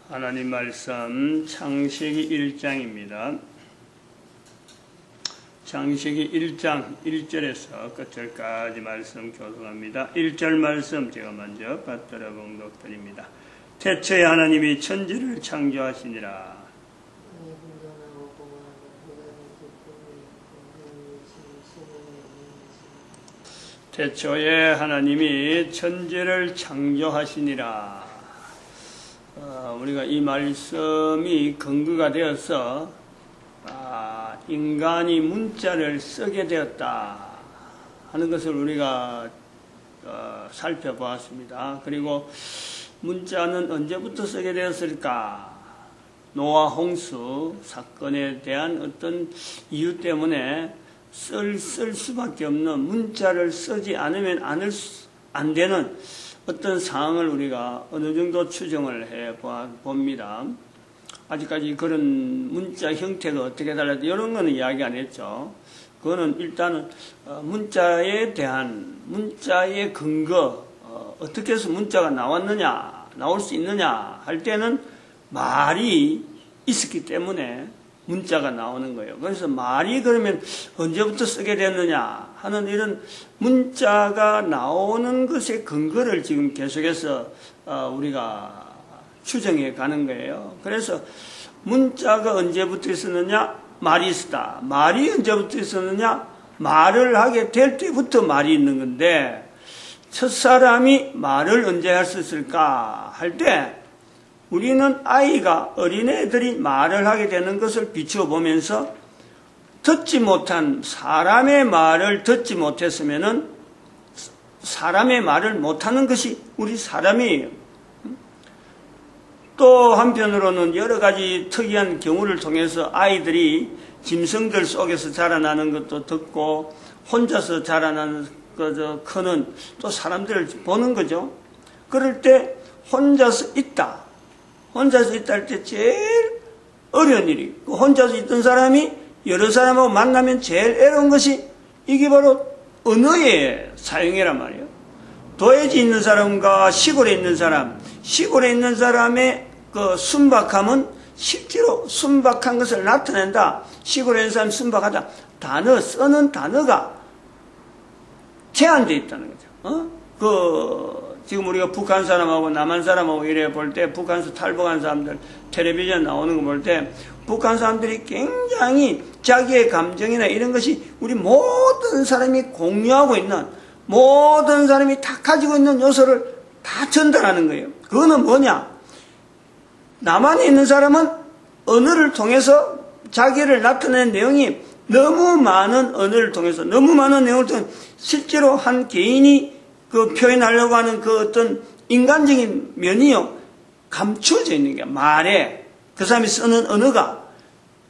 하나님 말씀 창세기 1장입니다. 창세기 1장 1절에서 끝절까지 말씀 교독합니다. 1절 말씀 제가 먼저 받들어 봉독드립니다. 태초에 하나님이 천지를 창조하시니라. 태초에 하나님이 천지를 창조하시니라. 우리가 이 말씀이 근거가 되어서 인간이 문자를 쓰게 되었다 하는 것을 우리가 살펴보았습니다. 그리고 문자는 언제부터 쓰게 되었을까? 노아 홍수 사건에 대한 어떤 이유 때문에 쓸 수밖에 없는, 문자를 쓰지 않으면 안 되는 어떤 상황을 우리가 어느 정도 추정을 해 봅니다. 아직까지 그런 문자 형태가 어떻게 달라지 이런 거는 이야기 안 했죠. 그거는 일단은 문자에 대한 문자의 근거, 어떻게 해서 문자가 나왔느냐, 나올 수 있느냐 할 때는 말이 있었기 때문에 문자가 나오는 거예요. 그래서 말이 그러면 언제부터 쓰게 됐느냐 하는 이런 문자가 나오는 것의 근거를 지금 계속해서 우리가 추정해 가는 거예요. 그래서 문자가 언제부터 있었느냐? 말이 있었다. 말이 언제부터 있었느냐? 말을 하게 될 때부터 말이 있는 건데, 첫사람이 말을 언제 할 수 있을까 할 때 우리는 아이가, 어린애들이 말을 하게 되는 것을 비추어보면서 듣지 못한 사람의 말을 듣지 못했으면은 사람의 말을 못하는 것이 우리 사람이에요. 또 한편으로는 여러 가지 특이한 경우를 통해서 아이들이 짐승들 속에서 자라나는 것도 듣고 혼자서 자라나는 크는 또 사람들을 보는 거죠. 그럴 때 혼자서 있다 할 때 제일 어려운 일이, 혼자서 있던 사람이 여러 사람하고 만나면 제일 애로운 것이 이게 바로 언어의 사용이란 말이에요. 도에지 있는 사람과 시골에 있는 사람, 시골에 있는 사람의 그 순박함은 실제로 순박한 것을 나타낸다. 시골에 있는 사람이 순박하다. 쓰는 단어가 제한되어 있다는 거죠. 지금 우리가 북한 사람하고 남한 사람하고 이래 볼 때, 북한에서 탈북한 사람들 텔레비전 나오는 거 볼 때, 북한 사람들이 굉장히 자기의 감정이나 이런 것이 우리 모든 사람이 공유하고 있는, 모든 사람이 다 가지고 있는 요소를 다 전달하는 거예요. 그거는 뭐냐? 남한에 있는 사람은 언어를 통해서 자기를 나타내는 내용이 너무 많은 언어를 통해서, 너무 많은 내용을 통해서 실제로 한 개인이 그 표현하려고 하는 그 어떤 인간적인 면이요, 감추어져 있는 게 말에, 그 사람이 쓰는 언어가,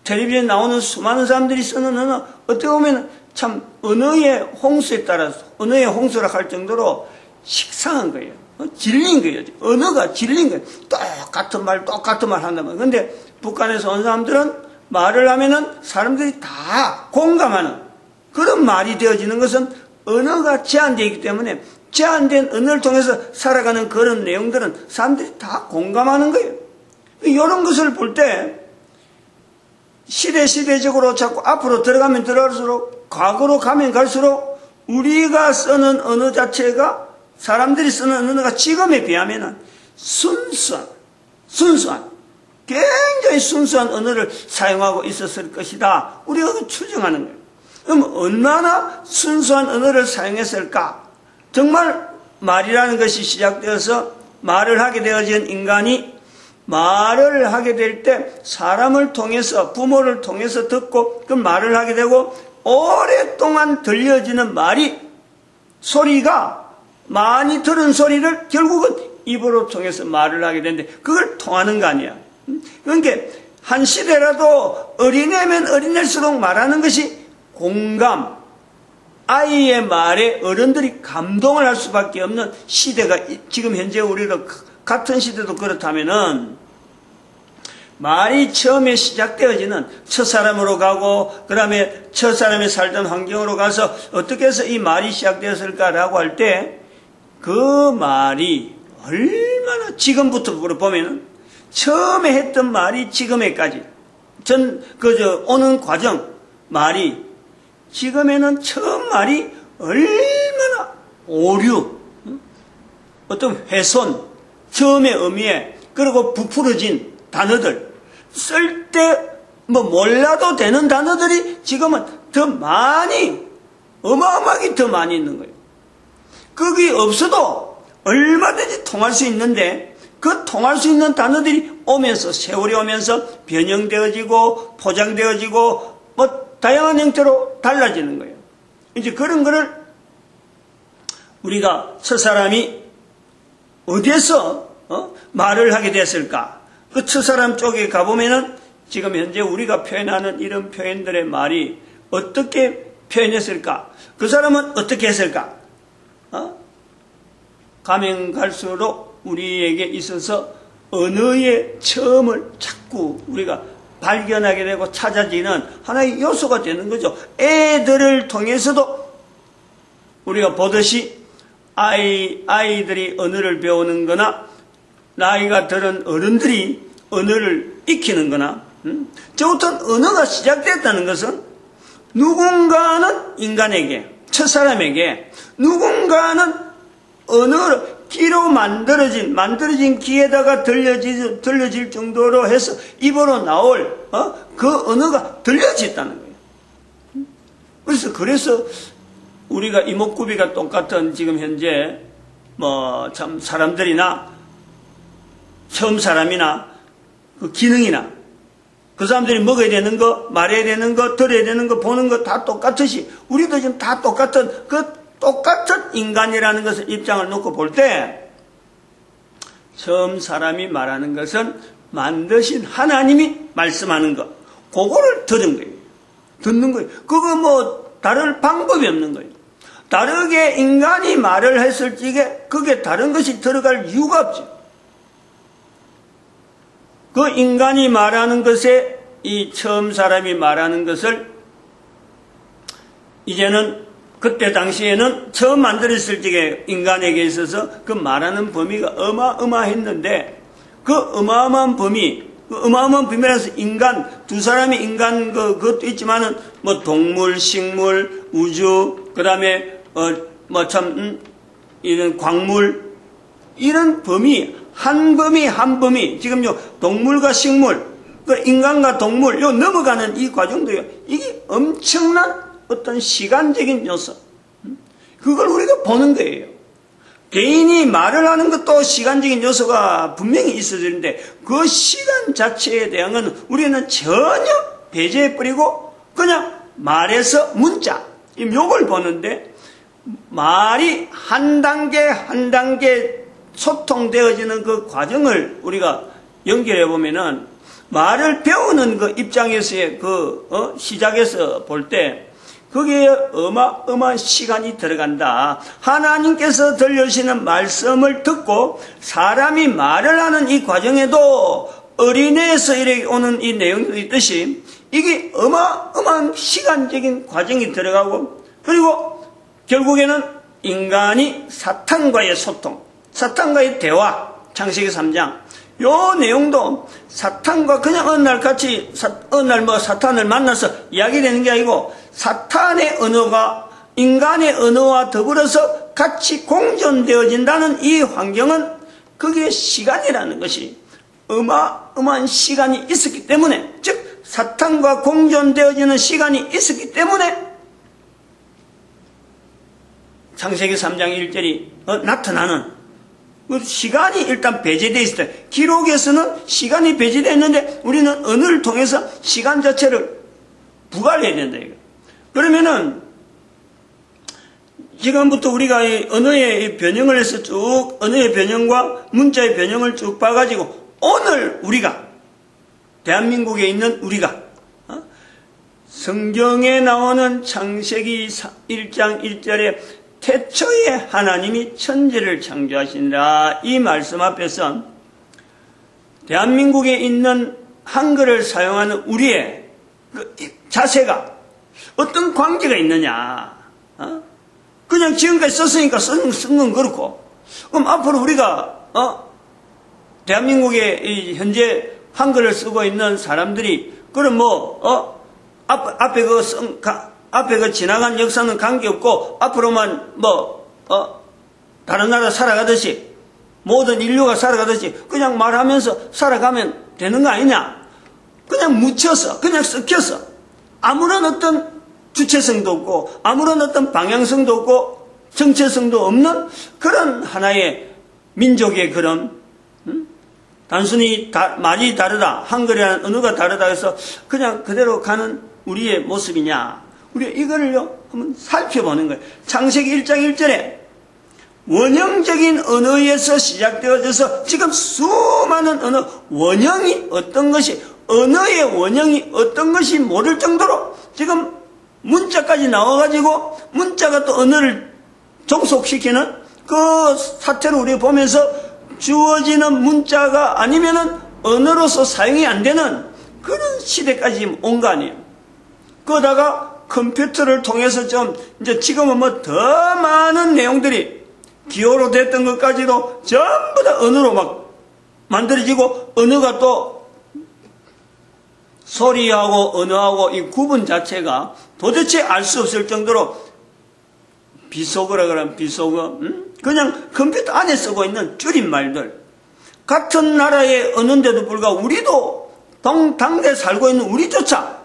텔레비전에 나오는 수많은 사람들이 쓰는 언어, 어떻게 보면 참 언어의 홍수에 따라서, 언어의 홍수라 할 정도로 식상한 거예요. 질린 거예요. 언어가 질린 거예요. 똑같은 말 한단 말이에요. 근데 북한에서 온 사람들은 말을 하면은 사람들이 다 공감하는 그런 말이 되어지는 것은 언어가 제한되어 있기 때문에 제한된 언어를 통해서 살아가는 그런 내용들은 사람들이 다 공감하는 거예요. 이런 것을 볼 때 시대적으로 자꾸 앞으로 들어가면 들어갈수록, 과거로 가면 갈수록 우리가 쓰는 언어 자체가, 사람들이 쓰는 언어가 지금에 비하면 순수한, 굉장히 순수한 언어를 사용하고 있었을 것이다. 우리가 추정하는 거예요. 그럼 얼마나 순수한 언어를 사용했을까? 정말 말이라는 것이 시작되어서 말을 하게 되어진 인간이 말을 하게 될 때 사람을 통해서, 부모를 통해서 듣고 그 말을 하게 되고, 오랫동안 들려지는 소리가 많이 들은 소리를 결국은 입으로 통해서 말을 하게 되는데 그걸 통하는 거 아니야. 그러니까 한 시대라도 어린애면 어린애일수록 말하는 것이 공감, 아이의 말에 어른들이 감동을 할 수밖에 없는 시대가, 지금 현재 우리가 같은 시대도 그렇다면은 말이 처음에 시작되어지는 첫사람으로 가고, 그 다음에 첫사람이 살던 환경으로 가서 어떻게 해서 이 말이 시작되었을까라고 할 때 그 말이 얼마나, 지금부터 보면은 처음에 했던 말이 지금에까지 오는 과정 말이 지금에는 처음 말이 얼마나 오류, 어떤 훼손, 처음의 의미에 그리고 부풀어진 단어들, 쓸 때 몰라도 되는 단어들이 지금은 더 많이, 어마어마하게 더 많이 있는 거예요. 그게 없어도 얼마든지 통할 수 있는데 그 통할 수 있는 단어들이 오면서 세월이 오면서 변형되어지고 포장되어지고 다양한 형태로 달라지는 거예요. 이제 그런 거를 우리가 첫사람이 어디에서 말을 하게 됐을까? 그 첫사람 쪽에 가보면은 지금 현재 우리가 표현하는 이런 표현들의 말이 어떻게 표현했을까? 그 사람은 어떻게 했을까? 가면 갈수록 우리에게 있어서 언어의 처음을 자꾸 우리가 발견하게 되고 찾아지는 하나의 요소가 되는 거죠. 애들을 통해서도 우리가 보듯이 아이들이 언어를 배우는 거나 나이가 들은 어른들이 언어를 익히는 거나 저부터 언어가 시작됐다는 것은 누군가는 인간에게 첫사람에게 누군가는 언어를 기로 만들어진 기에다가 들려질 정도로 해서 입으로 나올 그 언어가 들려졌다는 거예요. 그래서 우리가 이목구비가 똑같은 지금 현재 참 사람들이나 처음 사람이나 그 기능이나 그 사람들이 먹어야 되는 거, 말해야 되는 거, 들어야 되는 거, 보는 거 다 똑같듯이 우리도 지금 다 똑같은 똑같은 인간이라는 것을 입장을 놓고 볼 때 처음 사람이 말하는 것은 만드신 하나님이 말씀하는 것, 그거를 들은 거예요. 듣는 거예요. 그거 다를 방법이 없는 거예요. 다르게 인간이 말을 했을 적에 그게 다른 것이 들어갈 이유가 없죠. 그 인간이 말하는 것에 이 처음 사람이 말하는 것을 이제는 그때 당시에는 처음 만들었을 적에 인간에게 있어서 그 말하는 범위가 어마어마했는데 그 어마어마한 범위라서 인간, 두 사람이 인간 그것도 있지만은 동물, 식물, 우주, 그 다음에 이런 광물, 이런 범위, 한 범위, 지금요, 동물과 식물, 그 인간과 동물, 넘어가는 이 과정도요, 이게 엄청난 어떤 시간적인 요소, 그걸 우리가 보는 거예요. 개인이 말을 하는 것도 시간적인 요소가 분명히 있어야 되는데 그 시간 자체에 대한 건 우리는 전혀 배제해버리고 그냥 말에서 문자, 요걸 보는데 말이 한 단계 소통되어지는 그 과정을 우리가 연결해 보면은 말을 배우는 그 입장에서의 시작에서 볼 때 거기에 어마어마한 시간이 들어간다. 하나님께서 들려주시는 말씀을 듣고 사람이 말을 하는 이 과정에도 어린애에서 이렇게 오는 이 내용도 있듯이 이게 어마어마한 시간적인 과정이 들어가고 그리고 결국에는 인간이 사탄과의 소통, 사탄과의 대화, 창세기 3장 요 내용도 사탄과 그냥 어느 날 사탄을 만나서 이야기되는 게 아니고 사탄의 언어가 인간의 언어와 더불어서 같이 공존되어진다는 이 환경은 그게 시간이라는 것이 어마어마한 시간이 있었기 때문에 즉 사탄과 공존되어지는 시간이 있었기 때문에 창세기 3장 1절이 나타나는 시간이 일단 배제되어 있을 때 기록에서는 시간이 배제되어 있는데 우리는 언어를 통해서 시간 자체를 부과를 해야 된다. 이거. 그러면은 지금부터 우리가 언어의 변형을 해서 쭉 언어의 변형과 문자의 변형을 쭉 봐가지고 오늘 우리가 대한민국에 있는 우리가 성경에 나오는 창세기 1장 1절에 태초에 하나님이 천지를 창조하시니라 이 말씀 앞에서 대한민국에 있는 한글을 사용하는 우리의 그 자세가 어떤 관계가 있느냐. 그냥 지금까지 썼으니까 쓴 건 그렇고 그럼 앞으로 우리가 대한민국에 이 현재 한글을 쓰고 있는 사람들이 그럼 앞에 그 지나간 역사는 관계없고 앞으로만 다른 나라 살아가듯이 모든 인류가 살아가듯이 그냥 말하면서 살아가면 되는 거 아니냐? 그냥 묻혀서 그냥 섞여서 아무런 어떤 주체성도 없고 아무런 어떤 방향성도 없고 정체성도 없는 그런 하나의 민족의 그런 단순히 말이 다르다, 한글이라는 언어가 다르다 해서 그냥 그대로 가는 우리의 모습이냐? 우리가 이거를요 한번 살펴보는 거예요. 창세기 1장 1절에 원형적인 언어에서 시작되어져서 지금 수많은 언어, 원형이 어떤 것이, 언어의 원형이 어떤 것이 모를 정도로 지금 문자까지 나와가지고 문자가 또 언어를 종속시키는 그 사태를 우리가 보면서 주어지는 문자가 아니면은 언어로서 사용이 안 되는 그런 시대까지 지금 온 거 아니에요. 그러다가 컴퓨터를 통해서 이제 지금은 더 많은 내용들이 기호로 됐던 것까지도 전부 다 언어로 막 만들어지고 언어가 또 소리하고 언어하고 이 구분 자체가 도대체 알 수 없을 정도로 비속어라 그러면 비속어, 그냥 컴퓨터 안에 쓰고 있는 줄임말들 같은 나라의 언어인데도 불구하고 우리도 당대 살고 있는 우리조차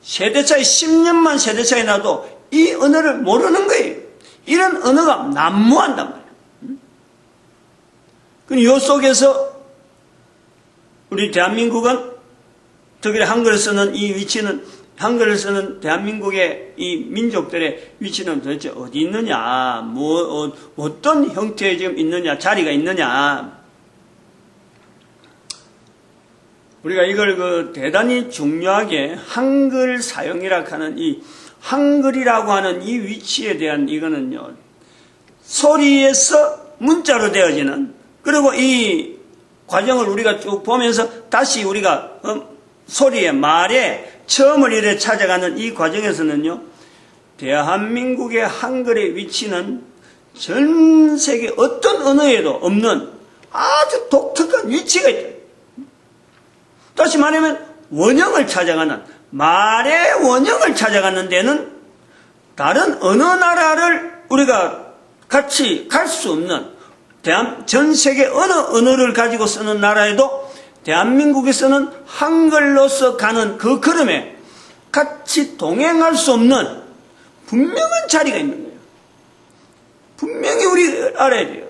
세대 차이 10년만 세대 차이 나도 이 언어를 모르는 거예요. 이런 언어가 난무한단 말이에요. 그럼 이 속에서 우리 대한민국은 특히 한글을 쓰는 이 위치는 한글을 쓰는 대한민국의 이 민족들의 위치는 도대체 어디 있느냐, 어떤 형태에 지금 있느냐, 자리가 있느냐. 우리가 이걸 대단히 중요하게 한글 사용이라 하는 이 한글이라고 하는 이 위치에 대한 이거는요, 소리에서 문자로 되어지는, 그리고 이 과정을 우리가 쭉 보면서 다시 우리가 소리의 말에 처음을 이래 찾아가는 이 과정에서는요, 대한민국의 한글의 위치는 전 세계 어떤 언어에도 없는 아주 독특한 위치가 있다. 다시 말하면 원형을 찾아가는, 말의 원형을 찾아가는 데는 다른 어느 나라를 우리가 같이 갈 수 없는, 전 세계 어느 언어를 가지고 쓰는 나라에도 대한민국에서는 한글로서 가는 그 걸음에 같이 동행할 수 없는 분명한 자리가 있는 거예요. 분명히 우리 알아야 돼요.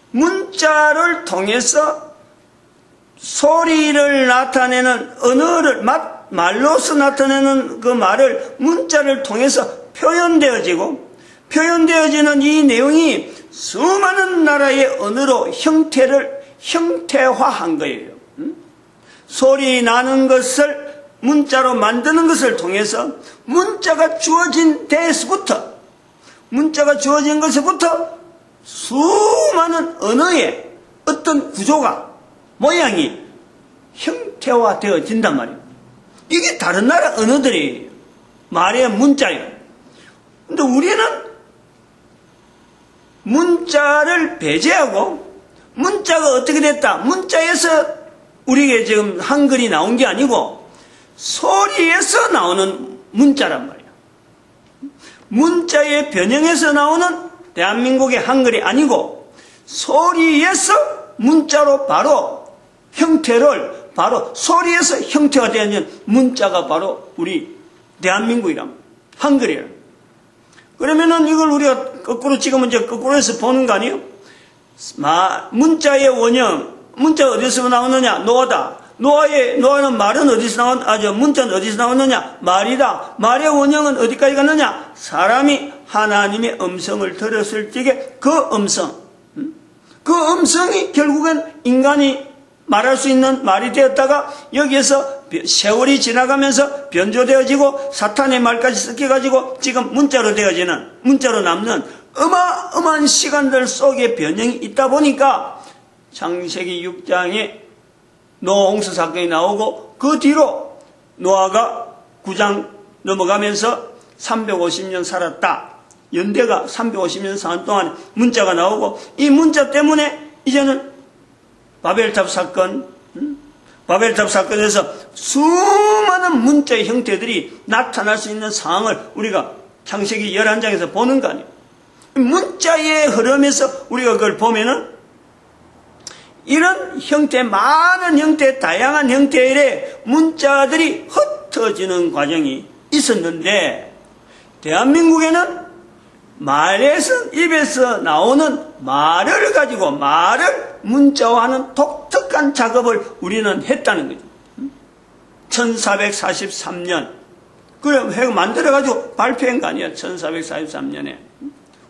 문자를 통해서 소리를 나타내는 언어를, 말로서 나타내는 그 말을 문자를 통해서 표현되어지는 이 내용이 수많은 나라의 언어로 형태화한 거예요. 소리 나는 것을 문자로 만드는 것을 통해서 문자가 주어진 것에서부터 수많은 언어의 어떤 구조가, 모양이 형태화되어진단 말이에요. 이게 다른 나라 언어들이에요. 말의 문자예요. 근데 우리는 문자를 배제하고, 문자가 어떻게 됐다, 문자에서 우리에게 지금 한글이 나온 게 아니고 소리에서 나오는 문자란 말이에요. 문자의 변형에서 나오는 대한민국의 한글이 아니고 소리에서 문자로 바로 형태를, 바로 소리에서 형태가 되는 문자가 바로 우리 대한민국이란, 한글이란. 그러면은 이걸 우리가 거꾸로 지금 이제 거꾸로 해서 보는 거 아니에요? 문자의 원형, 문자가 어디서 나오느냐? 노아다. 노아는 말은 어디서 문자는 어디서 나오느냐? 말이다. 말의 원형은 어디까지 갔느냐? 사람이 하나님의 음성을 들었을 적에 그 음성이 결국엔 인간이 말할 수 있는 말이 되었다가 여기에서 세월이 지나가면서 변조되어지고 사탄의 말까지 섞여가지고 지금 문자로 되어지는, 문자로 남는 어마어마한 시간들 속에 변형이 있다 보니까 창세기 6장에 노아 홍수 사건이 나오고 그 뒤로 노아가 9장 넘어가면서 350년 살았다. 연대가 350년 사는 동안 문자가 나오고 이 문자 때문에 이제는 바벨탑 사건, 바벨탑 사건에서 수많은 문자의 형태들이 나타날 수 있는 상황을 우리가 창세기 11장에서 보는 거 아니에요. 문자의 흐름에서 우리가 그걸 보면은 이런 형태, 많은 형태, 다양한 형태의 문자들이 흩어지는 과정이 있었는데, 대한민국에는 말에서, 입에서 나오는 말을 가지고 말을 문자화하는 독특한 작업을 우리는 했다는 거죠. 1443년. 그래, 만들어가지고 발표한 거 아니야. 1443년에.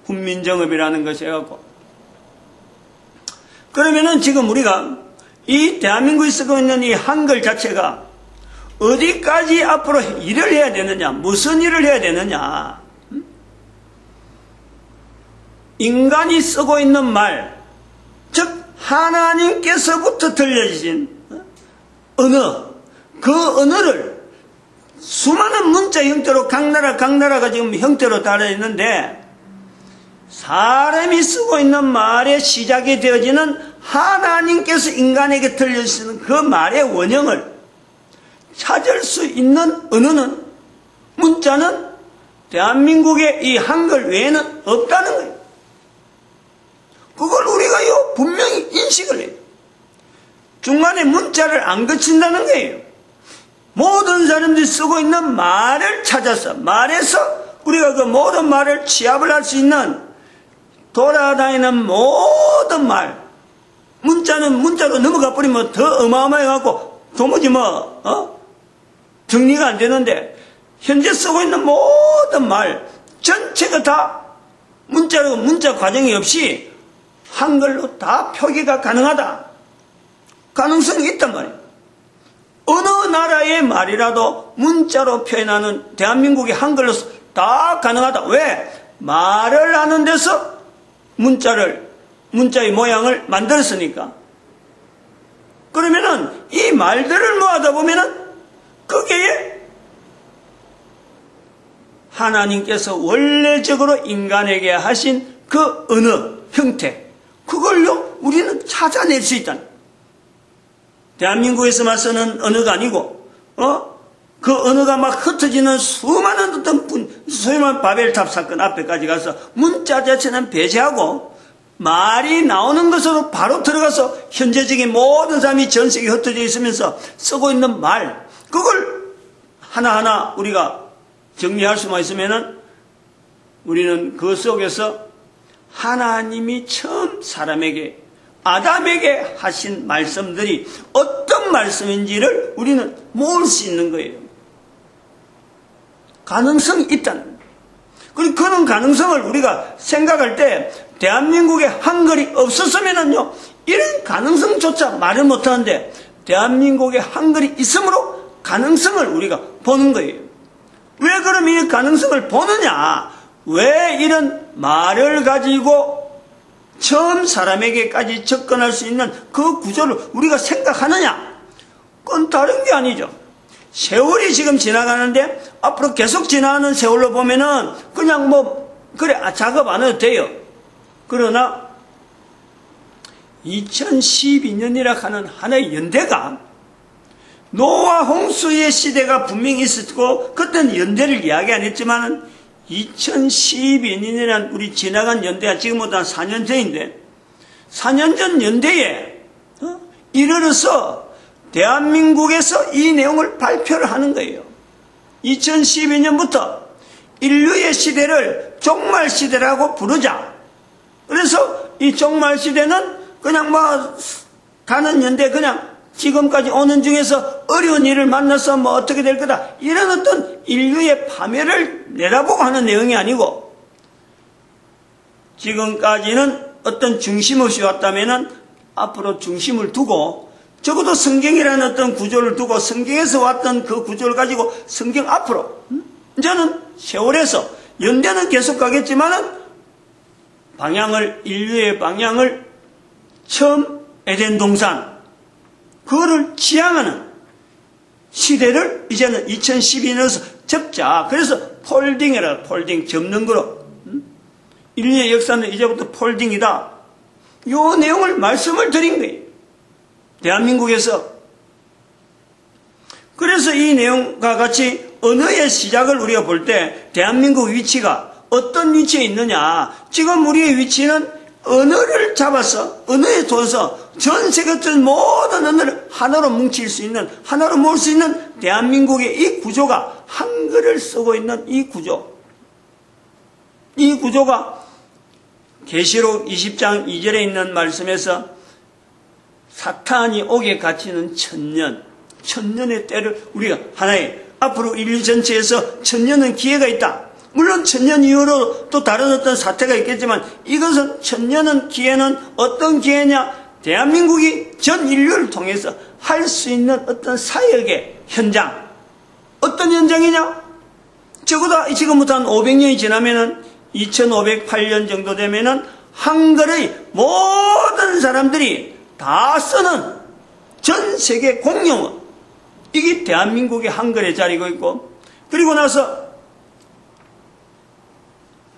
훈민정음이라는 것이 해갖고. 그러면은 지금 우리가 이 대한민국에 쓰고 있는 이 한글 자체가 어디까지 앞으로 일을 해야 되느냐, 무슨 일을 해야 되느냐. 인간이 쓰고 있는 말, 즉 하나님께서부터 들려주신 언어, 그 언어를 수많은 문자 형태로 각 나라가 지금 형태로 달려 있는데, 사람이 쓰고 있는 말의 시작이 되어지는 하나님께서 인간에게 들려주시는 그 말의 원형을 찾을 수 있는 언어는, 문자는 대한민국의 이 한글 외에는 없다는 거예요. 그걸 우리가요 분명히 인식을 해요. 중간에 문자를 안 거친다는 거예요. 모든 사람들이 쓰고 있는 말을 찾아서, 말에서 우리가 그 모든 말을 취합을 할 수 있는, 돌아다니는 모든 말, 문자는 문자로 넘어가 버리면 더 어마어마해갖고 도무지 정리가 안 되는데, 현재 쓰고 있는 모든 말 전체가 다 문자로, 문자 과정이 없이 한글로 다 표기가 가능하다. 가능성이 있단 말이에요. 어느 나라의 말이라도 문자로 표현하는 대한민국의 한글로 다 가능하다. 왜? 말을 하는 데서 문자의 모양을 만들었으니까. 그러면은 이 말들을 모아다 보면은 거기에 하나님께서 원래적으로 인간에게 하신 그 언어, 형태, 그걸요 우리는 찾아낼 수 있다. 대한민국에서만 쓰는 언어가 아니고, 그 언어가 막 흩어지는 수많은 어떤 소위 말하는 바벨탑 사건 앞에까지 가서 문자 자체는 배제하고 말이 나오는 것으로 바로 들어가서 현재적인 모든 사람이 전 세계에 흩어져 있으면서 쓰고 있는 말, 그걸 하나하나 우리가 정리할 수만 있으면은 우리는 그 속에서 하나님이 처음 사람에게, 아담에게 하신 말씀들이 어떤 말씀인지를 우리는 모을 수 있는 거예요. 가능성이 있다는 거예요. 그리고 그런 가능성을 우리가 생각할 때 대한민국에 한글이 없었으면은요, 이런 가능성조차 말을 못하는데 대한민국에 한글이 있으므로 가능성을 우리가 보는 거예요. 왜 그럼 이 가능성을 보느냐? 왜 이런 말을 가지고 처음 사람에게까지 접근할 수 있는 그 구조를 우리가 생각하느냐? 그건 다른 게 아니죠. 세월이 지금 지나가는데 앞으로 계속 지나가는 세월로 보면은 그냥 그래 작업 안 해도 돼요. 그러나 2012년이라 하는 하나의 연대가, 노아 홍수의 시대가 분명히 있었고 그때는 연대를 이야기 안 했지만은 2012년이라는 우리 지나간 연대가 지금보다 한 4년 전인데, 4년 전 연대에 이르러서 대한민국에서 이 내용을 발표를 하는 거예요. 2012년부터 인류의 시대를 종말시대라고 부르자. 그래서 이 종말시대는 그냥 가는 연대, 그냥 지금까지 오는 중에서 어려운 일을 만나서 어떻게 될 거다, 이런 어떤 인류의 파멸을 내다보고 하는 내용이 아니고, 지금까지는 어떤 중심 없이 왔다면은 앞으로 중심을 두고, 적어도 성경이라는 어떤 구조를 두고 성경에서 왔던 그 구조를 가지고 성경 앞으로, 이제는 세월에서 연대는 계속 가겠지만은 인류의 방향을 처음 에덴 동산, 그거를 지향하는 시대를 이제는 2012년에서 접자. 그래서 폴딩이라, 폴딩, 접는 거로. 인류의 역사는 이제부터 폴딩이다. 요 내용을 말씀을 드린 거예요. 대한민국에서. 그래서 이 내용과 같이 언어의 시작을 우리가 볼 때 대한민국 위치가 어떤 위치에 있느냐. 지금 우리의 위치는 언어를 잡아서, 언어에 둬서 전 세계 어떤 모든 언어를 하나로 뭉칠 수 있는, 하나로 모을 수 있는 대한민국의 이 구조가, 한글을 쓰고 있는 이 구조. 이 구조가 계시록 20장 2절에 있는 말씀에서 사탄이 옥에 갇히는 천년의 때를 우리가 하나의, 앞으로 인류 전체에서 천년은 기회가 있다. 물론 천년 이후로 또 다른 어떤 사태가 있겠지만 이것은 천년은 기회는 어떤 기회냐? 대한민국이 전 인류를 통해서 할 수 있는 어떤 사역의 현장. 어떤 현장이냐? 적어도 지금부터 한 500년이 지나면은 2508년 정도 되면은 한글의 모든 사람들이 다 쓰는 전 세계 공용어. 이게 대한민국의 한글의 자리고 있고, 그리고 나서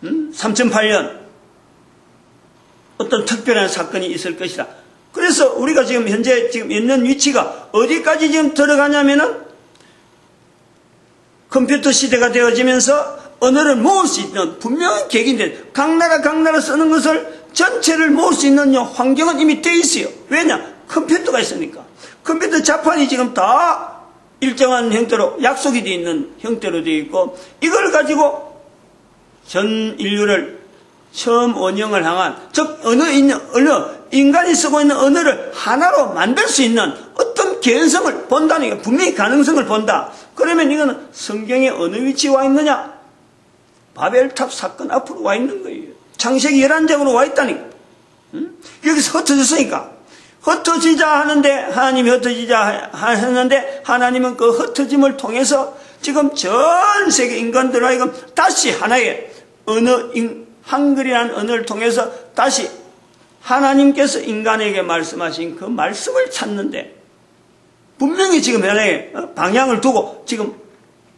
3008년 어떤 특별한 사건이 있을 것이다. 그래서 우리가 지금 현재 있는 위치가 어디까지 지금 들어가냐면은 컴퓨터 시대가 되어지면서 언어를 모을 수 있는 분명한 계기인데, 각 나라 쓰는 것을 전체를 모을 수 있는 환경은 이미 되어 있어요. 왜냐? 컴퓨터가 있으니까. 컴퓨터 자판이 지금 다 일정한 형태로 약속이 되어 있는 형태로 되어 있고, 이걸 가지고 전 인류를 처음 원형을 향한, 즉 인간이 쓰고 있는 언어를 하나로 만들 수 있는 어떤 개연성을 본다는 게, 분명히 가능성을 본다. 그러면 이거는 성경에 어느 위치에 와 있느냐? 바벨탑 사건 앞으로 와 있는 거예요. 창세기 11장으로 와 있다니까. 여기서 흩어졌으니까. 흩어지자 하는데, 하나님이 흩어지자 하는데, 하나님은 그 흩어짐을 통해서 지금 전 세계 인간들 하여금 다시 하나의 언어, 한글이라는 언어를 통해서 다시 하나님께서 인간에게 말씀하신 그 말씀을 찾는데, 분명히 지금 하나의 방향을 두고 지금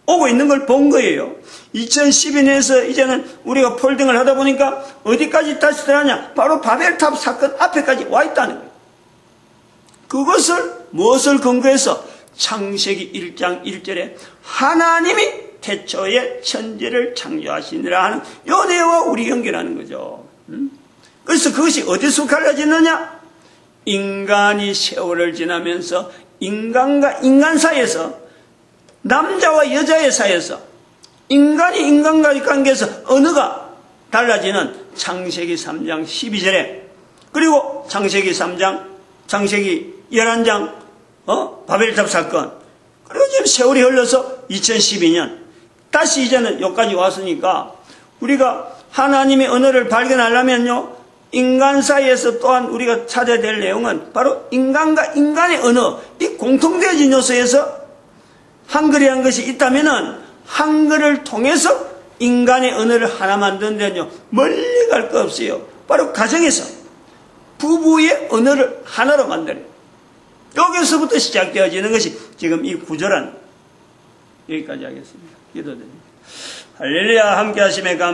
오고 있는 걸 본 거예요. 2012년에서 이제는 우리가 폴딩을 하다 보니까 어디까지 다시 들어가냐? 바로 바벨탑 사건 앞에까지 와 있다는 거예요. 그것을 무엇을 근거해서? 창세기 1장 1절에 하나님이 태초에 천지를 창조하시니라 하는 요 내용과 우리 연결하는 거죠. 그래서 그것이 어디서 갈라지느냐? 인간이 세월을 지나면서 인간과 인간 사이에서, 남자와 여자의 사이에서, 인간이 인간과의 관계에서 언어가 달라지는 창세기 3장 12절에, 그리고 창세기 11장 바벨탑 사건, 그리고 지금 세월이 흘러서 2012년 다시 이제는 여기까지 왔으니까, 우리가 하나님의 언어를 발견하려면요, 인간 사이에서 또한 우리가 찾아야 될 내용은 바로 인간과 인간의 언어, 이 공통되어진 요소에서 한글이라는 것이 있다면은 한글을 통해서 인간의 언어를 하나 만드는 데는요, 멀리 갈 거 없어요. 바로 가정에서 부부의 언어를 하나로 만들어요. 여기서부터 시작되어지는 것이 지금 이 구조란. 여기까지 하겠습니다. 기도드립니다. 할렐루야. 함께 하심에